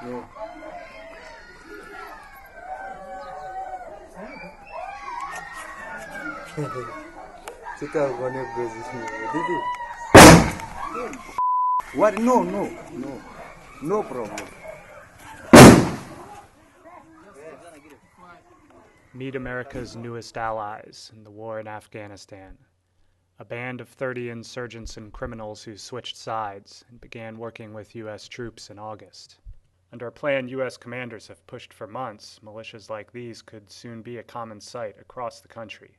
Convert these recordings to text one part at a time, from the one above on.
No. What? No problem. Meet America's newest allies in the war in Afghanistan. A band of 30 insurgents and criminals who switched sides and began working with U.S. troops in August. Under a plan U.S. commanders have pushed for months, militias like these could soon be a common sight across the country.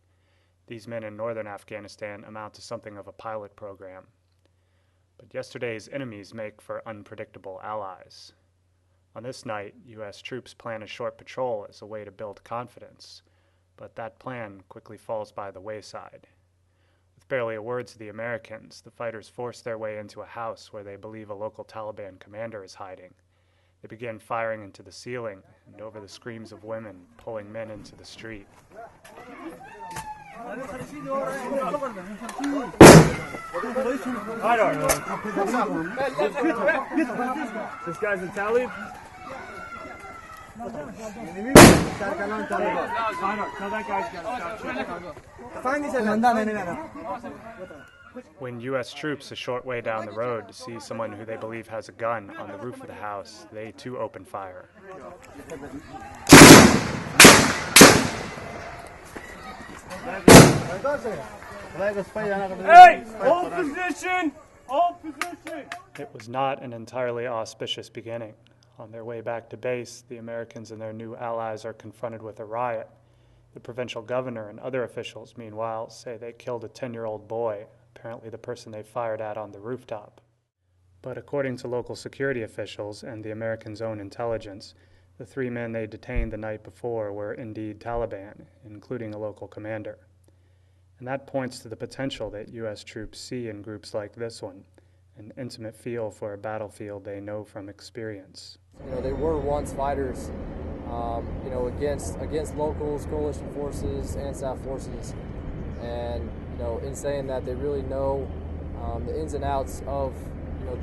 These men in northern Afghanistan amount to something of a pilot program. But yesterday's enemies make for unpredictable allies. On this night, U.S. troops plan a short patrol as a way to build confidence, but that plan quickly falls by the wayside. With barely a word to the Americans, the fighters force their way into a house where they believe a local Taliban commander is hiding. They begin firing into the ceiling and over the screams of women, pulling men into the street. This guy's a Talib? Tell that guy's got to When U.S. troops a short way down the road see someone who they believe has a gun on the roof of the house, they too open fire. Hey! Hold position! Hold position! It was not an entirely auspicious beginning. On their way back to base, the Americans and their new allies are confronted with a riot. The provincial governor and other officials, meanwhile, say they killed a 10-year-old boy, apparently the person they fired at on the rooftop. But according to local security officials and the Americans' own intelligence, the 3 men they detained the night before were indeed Taliban, including a local commander. And that points to the potential that U.S. troops see in groups like this one, an intimate feel for a battlefield they know from experience. They were once fighters, against locals, coalition forces, and SAF forces. And, in saying that, they really know the ins and outs of, the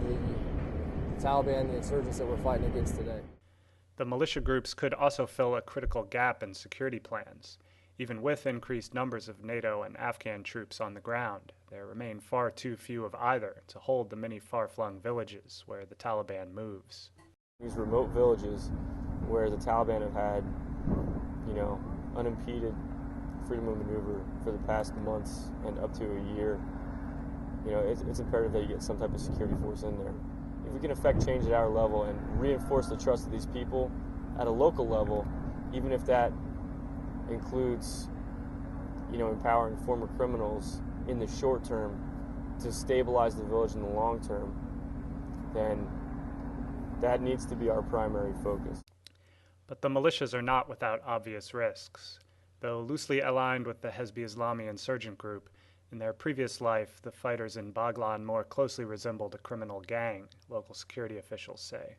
Taliban, the insurgents that we're fighting against today. The militia groups could also fill a critical gap in security plans. Even with increased numbers of NATO and Afghan troops on the ground, there remain far too few of either to hold the many far-flung villages where the Taliban moves. These remote villages where the Taliban have had, unimpeded freedom of maneuver for the past months and up to a year, it's imperative that you get some type of security force in there. If we can affect change at our level and reinforce the trust of these people at a local level, even if that includes, empowering former criminals in the short term to stabilize the village in the long term, then that needs to be our primary focus. But the militias are not without obvious risks. Though loosely aligned with the Hezbi Islami insurgent group, in their previous life, the fighters in Baghlan more closely resembled a criminal gang, local security officials say.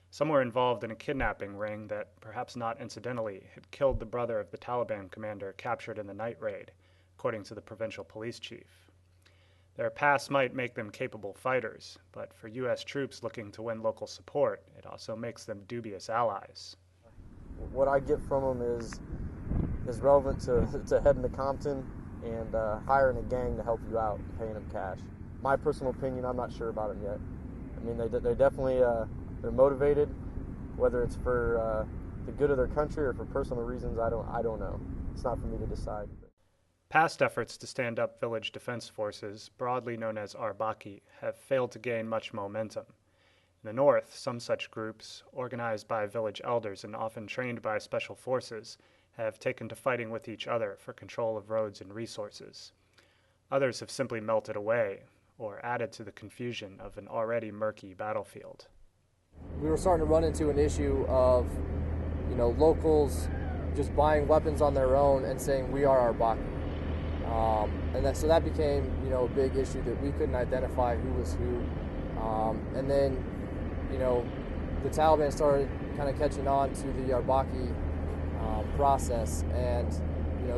Some were involved in a kidnapping ring that, perhaps not incidentally, had killed the brother of the Taliban commander captured in the night raid, according to the provincial police chief. Their past might make them capable fighters, but for U.S. troops looking to win local support, it also makes them dubious allies. What I get from them is relevant to heading to Compton and hiring a gang to help you out, paying them cash. My personal opinion, I'm not sure about them yet. I mean, they definitely they're motivated, whether it's for the good of their country or for personal reasons. I don't know. It's not for me to decide. Past efforts to stand up village defense forces, broadly known as Arbaki, have failed to gain much momentum. In the north, some such groups, organized by village elders and often trained by special forces, have taken to fighting with each other for control of roads and resources. Others have simply melted away, or added to the confusion of an already murky battlefield. We were starting to run into an issue of, locals just buying weapons on their own and saying we are Arbaki. So that became, a big issue that we couldn't identify who was who. And then, the Taliban started kind of catching on to the Arbaki process, and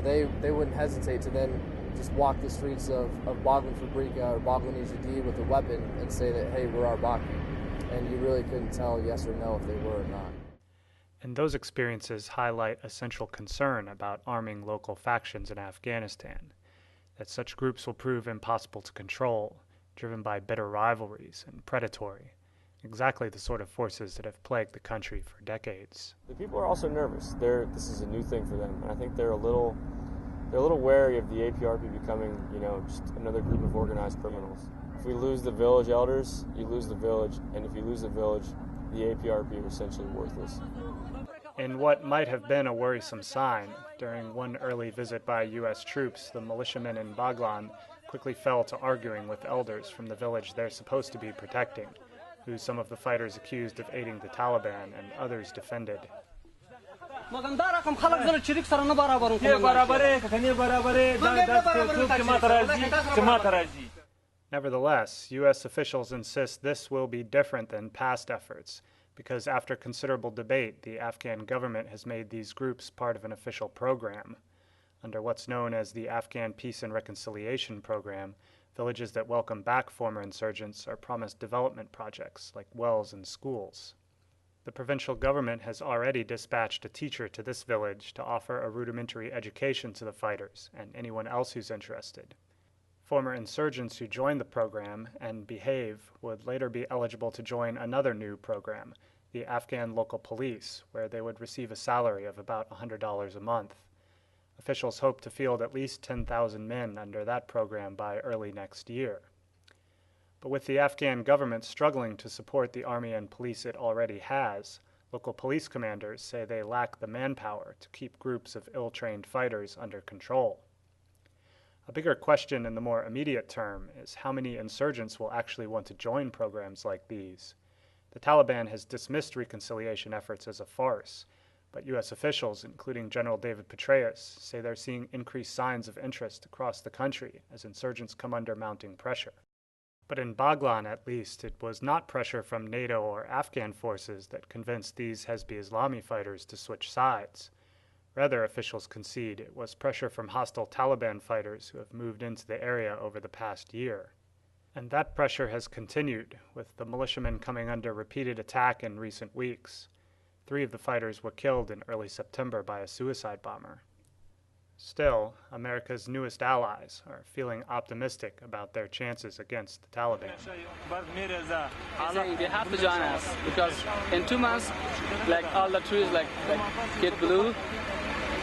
they wouldn't hesitate to then just walk the streets of Boglan Fabrika or Boglan Ejidi with a weapon and say that, hey, we're Arbaki. And you really couldn't tell yes or no if they were or not. And those experiences highlight a central concern about arming local factions in Afghanistan, that such groups will prove impossible to control, driven by bitter rivalries and predatory, exactly the sort of forces that have plagued the country for decades. The people are also nervous. This is a new thing for them, and I think they're a little wary of the APRP becoming, just another group of organized criminals. If we lose the village elders, you lose the village, and if you lose the village, the APRP are essentially worthless. In what might have been a worrisome sign, during one early visit by U.S. troops, the militiamen in Boglan quickly fell to arguing with elders from the village they're supposed to be protecting, who some of the fighters accused of aiding the Taliban and others defended. Nevertheless, U.S. officials insist this will be different than past efforts, because after considerable debate, the Afghan government has made these groups part of an official program. Under what's known as the Afghan Peace and Reconciliation Program, villages that welcome back former insurgents are promised development projects like wells and schools. The provincial government has already dispatched a teacher to this village to offer a rudimentary education to the fighters and anyone else who's interested. Former insurgents who join the program and behave would later be eligible to join another new program, the Afghan Local Police, where they would receive a salary of about $100 a month. Officials hope to field at least 10,000 men under that program by early next year. But with the Afghan government struggling to support the army and police it already has, local police commanders say they lack the manpower to keep groups of ill-trained fighters under control. A bigger question in the more immediate term is how many insurgents will actually want to join programs like these. The Taliban has dismissed reconciliation efforts as a farce, but U.S. officials, including General David Petraeus, say they're seeing increased signs of interest across the country as insurgents come under mounting pressure. But in Boglan, at least, it was not pressure from NATO or Afghan forces that convinced these Hezb Islami fighters to switch sides. Rather, officials concede it was pressure from hostile Taliban fighters who have moved into the area over the past year. And that pressure has continued, with the militiamen coming under repeated attack in recent weeks. 3 of the fighters were killed in early September by a suicide bomber. Still, America's newest allies are feeling optimistic about their chances against the Taliban. They have to join us because in 2 months, all the trees get blue,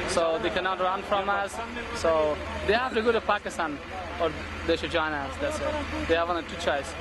so they cannot run from us. So they have to go to Pakistan, or they should join us. That's it. They have only 2 choices.